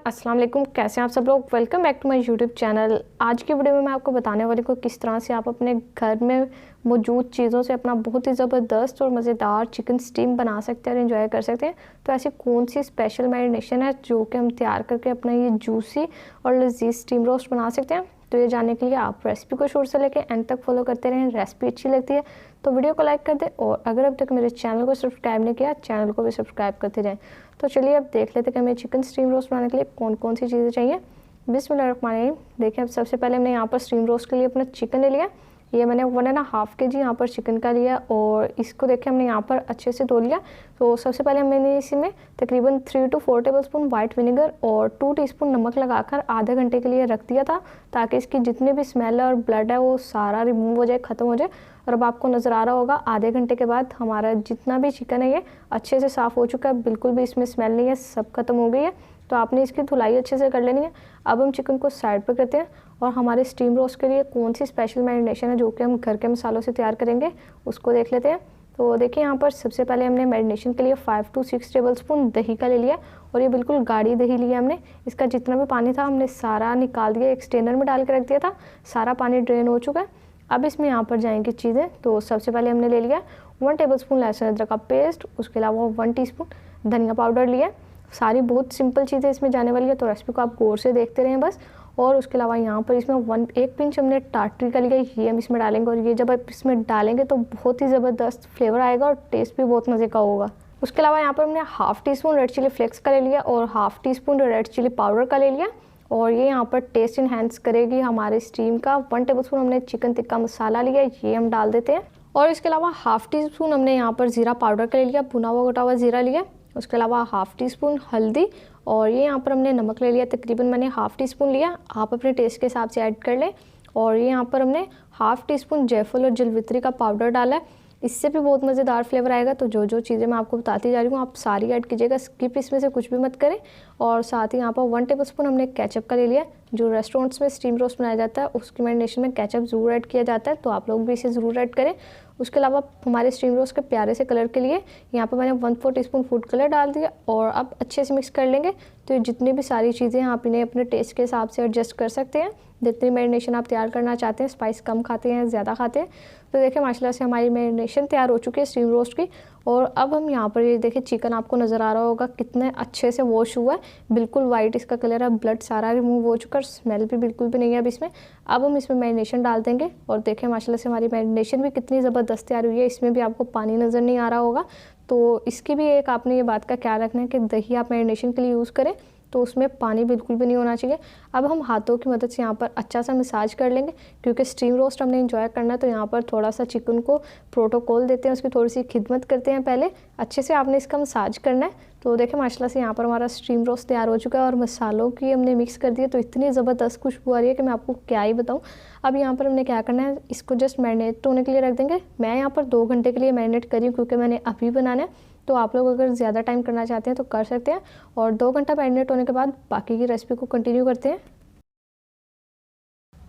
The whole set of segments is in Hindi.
अस्सलाम वालेकुम। कैसे हैं आप सब लोग। Welcome back to my YouTube channel. आज की वीडियो में मैं आपको बताने वाली हूँ किस तरह से आप अपने घर में मौजूद चीज़ों से अपना बहुत ही ज़बरदस्त और मज़ेदार चिकन स्टीम बना सकते हैं और एंजॉय कर सकते हैं। तो ऐसी कौन सी स्पेशल मैरिनेशन है जो कि हम तैयार करके अपना ये जूसी और लजीज स्टीम रोस्ट बना सकते हैं। तो ये जानने के लिए आप रेसिपी को शुरू से लेकर एंड तक फॉलो करते रहें। रेसिपी अच्छी लगती है तो वीडियो को लाइक कर दें और अगर अब तक मेरे चैनल को सब्सक्राइब नहीं किया चैनल को भी सब्सक्राइब करते रहें। तो चलिए अब देख लेते हैं कि हमें चिकन स्टीम रोस्ट बनाने के लिए कौन कौन सी चीज़ें चाहिए। बिस्मिल्लाहिर्रहमानिर्रहीम। देखिए अब सबसे पहले हमने यहाँ पर स्टीम रोस्ट के लिए अपना चिकन ले लिया। ये मैंने 1.5 kg यहाँ पर चिकन का लिया और इसको देखिए हमने यहाँ पर अच्छे से धो लिया। तो सबसे पहले मैंने इसमें तकरीबन 3 to 4 टेबलस्पून वाइट विनेगर और 2 टीस्पून नमक लगाकर आधे घंटे के लिए रख दिया था ताकि इसकी जितनी भी स्मेल है और ब्लड है वो सारा रिमूव हो जाए, ख़त्म हो जाए। और अब आपको नज़र आ रहा होगा आधे घंटे के बाद हमारा जितना भी चिकन है ये अच्छे से साफ़ हो चुका है, बिल्कुल भी इसमें स्मेल नहीं है, सब खत्म हो गई है। तो आपने इसकी धुलाई अच्छे से कर लेनी है। अब हम चिकन को साइड पर करते हैं और हमारे स्टीम रोस्ट के लिए कौन सी स्पेशल मैरिनेशन है जो कि हम घर के मसालों से तैयार करेंगे उसको देख लेते हैं। तो देखिए यहाँ पर सबसे पहले हमने मैरिनेशन के लिए 5 to 6 टेबलस्पून दही का ले लिया और ये बिल्कुल गाढ़ी दही लिया हमने। इसका जितना भी पानी था हमने सारा निकाल दिया, एक स्ट्रेनर में डाल के रख दिया था, सारा पानी ड्रेन हो चुका है। अब इसमें यहाँ पर जाएंगी चीज़ें। तो सबसे पहले हमने ले लिया 1 टेबलस्पून लहसुन अदरक का पेस्ट, उसके अलावा 1 टीस्पून धनिया पाउडर लिया। सारी बहुत सिंपल चीज़ें इसमें जाने वाली है तो रेसिपी को आप गौर से देखते रहें बस। और उसके अलावा यहाँ पर इसमें 1 पिंच हमने टाटरी का लिया, ये हम इसमें डालेंगे और ये जब आप इसमें डालेंगे तो बहुत ही ज़बरदस्त फ्लेवर आएगा और टेस्ट भी बहुत मज़े का होगा। उसके अलावा यहाँ पर हमने 1/2 टीस्पून रेड चिली फ्लेक्स का ले लिया और 1/2 टीस्पून रेड चिली पाउडर का ले लिया और ये यहाँ पर टेस्ट इन्हेंस करेगी हमारे स्टीम का। 1 टेबलस्पून हमने चिकन टिक्का मसाला लिया, ये हम डाल देते हैं। और इसके अलावा 1/2 टीस्पून हमने यहाँ पर ज़ीरा पाउडर का ले लिया, भुना हुआ कटा हुआ ज़ीरा लिया। उसके अलावा 1/2 टीस्पून हल्दी और ये यहाँ पर हमने नमक ले लिया, तकरीबन मैंने 1/2 टीस्पून लिया, आप अपने टेस्ट के हिसाब से ऐड कर लें। और ये यहाँ पर हमने 1/2 टीस्पून जायफल और जलवित्री का पाउडर डाला है, इससे भी बहुत मज़ेदार फ्लेवर आएगा। तो जो जो चीज़ें मैं आपको बताती जा रही हूँ आप सारी ऐड कीजिएगा, स्किप इसमें से कुछ भी मत करें। और साथ ही यहाँ पर 1 टेबलस्पून हमने केचप का ले लिया, जो रेस्टोरेंट्स में स्टीम रोस्ट बनाया जाता है उसकी मैरिनेशन में केचप ज़रूर ऐड किया जाता है, तो आप लोग भी इसे ज़रूर ऐड करें। उसके अलावा हमारे स्टीम रोस्ट के प्यारे से कलर के लिए यहाँ पर मैंने 1/4 टीस्पून फूड कलर डाल दिया और अब अच्छे से मिक्स कर लेंगे। तो ये जितनी भी सारी चीज़ें आप इन्हें अपने टेस्ट के हिसाब से एडजस्ट कर सकते हैं, जितनी मैरिनेशन आप तैयार करना चाहते हैं, स्पाइस कम खाते हैं ज़्यादा खाते हैं। तो देखिए माशाल्लाह से हमारी मैरिनेशन तैयार हो चुकी है स्टीम रोस्ट की। और अब हम यहाँ पर ये देखिए चिकन आपको नज़र आ रहा होगा कितने अच्छे से वॉश हुआ है, बिल्कुल वाइट इसका कलर है, ब्लड सारा रिमूव हो चुका है, स्मेल भी बिल्कुल भी नहीं है अब इसमें। अब हम इसमें मैरिनेशन डाल देंगे और देखें माशाल्लाह से हमारी मैरिनेशन भी कितनी ज़बरदस्त तैयार हुई है, इसमें भी आपको पानी नज़र नहीं आ रहा होगा। तो इसकी भी एक आपने ये बात का ख्याल रखना है कि दही आप मैरिनेशन के लिए यूज़ करें तो उसमें पानी बिल्कुल भी नहीं होना चाहिए। अब हम हाथों की मदद से यहाँ पर अच्छा सा मसाज कर लेंगे क्योंकि स्टीम रोस्ट हमने एंजॉय करना है, तो यहाँ पर थोड़ा सा चिकन को प्रोटोकॉल देते हैं, उसकी थोड़ी सी खिदमत करते हैं, पहले अच्छे से आपने इसका मसाज करना है। तो देखें माशाल्लाह से यहाँ पर हमारा स्टीम रोस्ट तैयार हो चुका है और मसालों की हमने मिक्स कर दिया तो इतनी ज़बरदस्त खुशबू आ रही है कि मैं आपको क्या ही बताऊँ। अब यहाँ पर हमने क्या करना है, इसको जस्ट मैरिनेट होने के लिए रख देंगे। मैं यहाँ पर 2 घंटे के लिए मैरिनेट करी हूँ क्योंकि मैंने अभी बनाना है, तो आप लोग अगर ज़्यादा टाइम करना चाहते हैं तो कर सकते हैं। और 2 घंटा मैरिनेट होने के बाद बाकी की रेसिपी को कंटिन्यू करते हैं।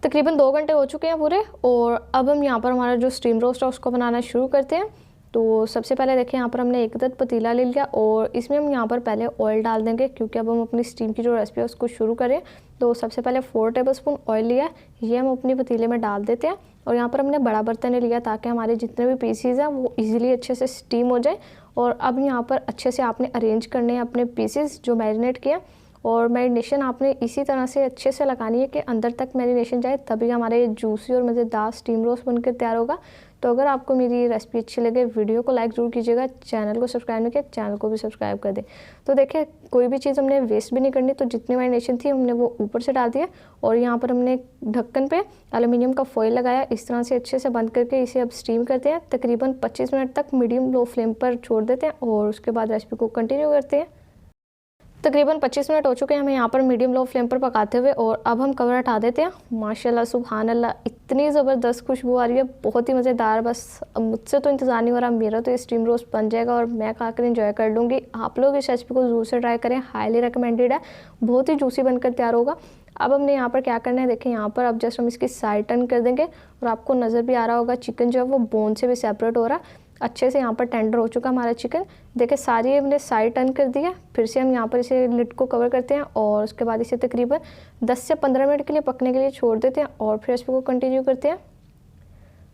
तकरीबन 2 घंटे हो चुके हैं पूरे और अब हम यहाँ पर हमारा जो स्टीम रोस्ट है उसको बनाना शुरू करते हैं। तो सबसे पहले देखिए यहाँ पर हमने एक अदद पतीला ले लिया और इसमें हम यहाँ पर पहले ऑयल डाल देंगे क्योंकि अब हम अपनी स्टीम की जो रेसिपी है उसको शुरू करें। तो सबसे पहले 4 टेबलस्पून ऑयल लिया, ये हम अपनी पतीले में डाल देते हैं। और यहाँ पर हमने बड़ा बर्तन लिया ताकि हमारे जितने भी पीसीज हैं वो इजीली अच्छे से स्टीम हो जाए। और अब यहाँ पर अच्छे से आपने अरेंज करने हैं अपने पीसेस जो मैरिनेट किए और मैरिनेशन आपने इसी तरह से अच्छे से लगानी है कि अंदर तक मैरिनेशन जाए, तभी हमारे जूसी और मज़ेदार स्टीम रोस्ट बनकर तैयार होगा। तो अगर आपको मेरी रेसिपी अच्छी लगे वीडियो को लाइक ज़रूर कीजिएगा, चैनल को सब्सक्राइब नहीं किया चैनल को भी सब्सक्राइब कर दें। तो देखिए कोई भी चीज़ हमने वेस्ट भी नहीं करनी, तो जितनी मैरिनेशन थी हमने वो ऊपर से डाल दिया और यहाँ पर हमने ढक्कन पे एल्युमिनियम का फॉइल लगाया, इस तरह से अच्छे से बंद करके इसे अब स्टीम करते हैं। तकरीबन 25 मिनट तक मीडियम लो फ्लेम पर छोड़ देते हैं और उसके बाद रेसिपी को कंटिन्यू करते हैं। तकरीबन 25 मिनट हो चुके हैं हमें यहाँ पर मीडियम लो फ्लेम पर पकाते हुए और अब हम कवर हटा देते हैं। माशाल्लाह सुभान अल्लाह, इतनी ज़बरदस्त खुशबू आ रही है, बहुत ही मज़ेदार। बस मुझसे तो इंतज़ार नहीं हो रहा, मेरा तो ये स्टीम रोस्ट बन जाएगा और मैं खाकर एंजॉय कर लूँगी। आप लोग इस रेसिपी को ज़रूर से ट्राई करें, हाईली रिकमेंडेड है, बहुत ही जूसी बनकर तैयार होगा। अब हमने यहाँ पर क्या करना है, देखें यहाँ पर अब जस्ट हम इसकी साइड टर्न कर देंगे और आपको नज़र भी आ रहा होगा चिकन जो है वो बोन से भी सेपरेट हो रहा है। अच्छे से यहाँ पर टेंडर हो चुका हमारा चिकन। देखिए सारी हमने साइड टर्न कर दिया। फिर से हम यहाँ पर इसे लिड को कवर करते हैं और उसके बाद इसे तकरीबन 10 से 15 मिनट के लिए पकने के लिए छोड़ देते हैं और फिर रेसिपी को कंटिन्यू करते हैं।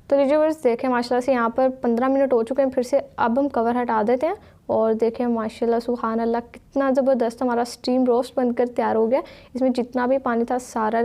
तो व्यूअर्स देखें माशाल्लाह से यहाँ पर 15 मिनट हो चुके हैं। फिर से अब हम कवर हटा देते हैं और देखें माशाल्लाह सुभान अल्लाह कितना ज़बरदस्त हमारा स्टीम रोस्ट बनकर तैयार हो गया। इसमें जितना भी पानी था सारा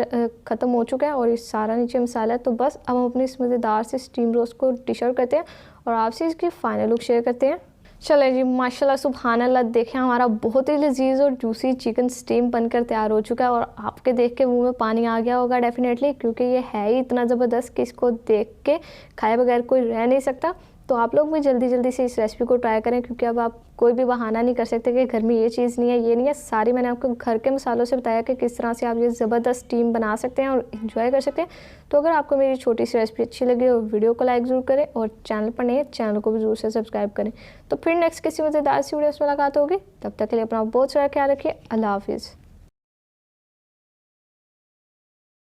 ख़त्म हो चुका है और ये सारा नीचे मसाला है। तो बस अब हम अपनी इस मज़ेदार से स्टीम रोस्ट को डिश आउट करते हैं और आपसे इसकी फ़ाइनल लुक शेयर करते हैं। चलें जी माशाल्लाह सुभान अल्लाह देखें हमारा बहुत ही लजीज और जूसी चिकन स्टीम बनकर तैयार हो चुका है और आपके देख के मुंह में पानी आ गया होगा डेफिनेटली, क्योंकि ये है ही इतना ज़बरदस्त कि इसको देख के खाए बगैर कोई रह नहीं सकता। तो आप लोग भी जल्दी जल्दी से इस रेसिपी को ट्राई करें, क्योंकि अब आप कोई भी बहाना नहीं कर सकते कि घर में ये चीज़ नहीं है, ये नहीं है। सारी मैंने आपको घर के मसालों से बताया कि किस तरह से आप ये ज़बरदस्त स्टीम बना सकते हैं और इन्जॉय कर सकते हैं। तो अगर आपको मेरी छोटी सी रेसिपी अच्छी लगी हो वीडियो को लाइक ज़रूर करें और चैनल पर नहीं चैनल को भी ज़रूर से सब्सक्राइब करें। तो फिर नेक्स्ट किसी मज़ेदार सी वीडियो में मुलाकात होगी, तब तक के लिए अपना बहुत सारा ख्याल रखिए। अल्लाह हाफिज़।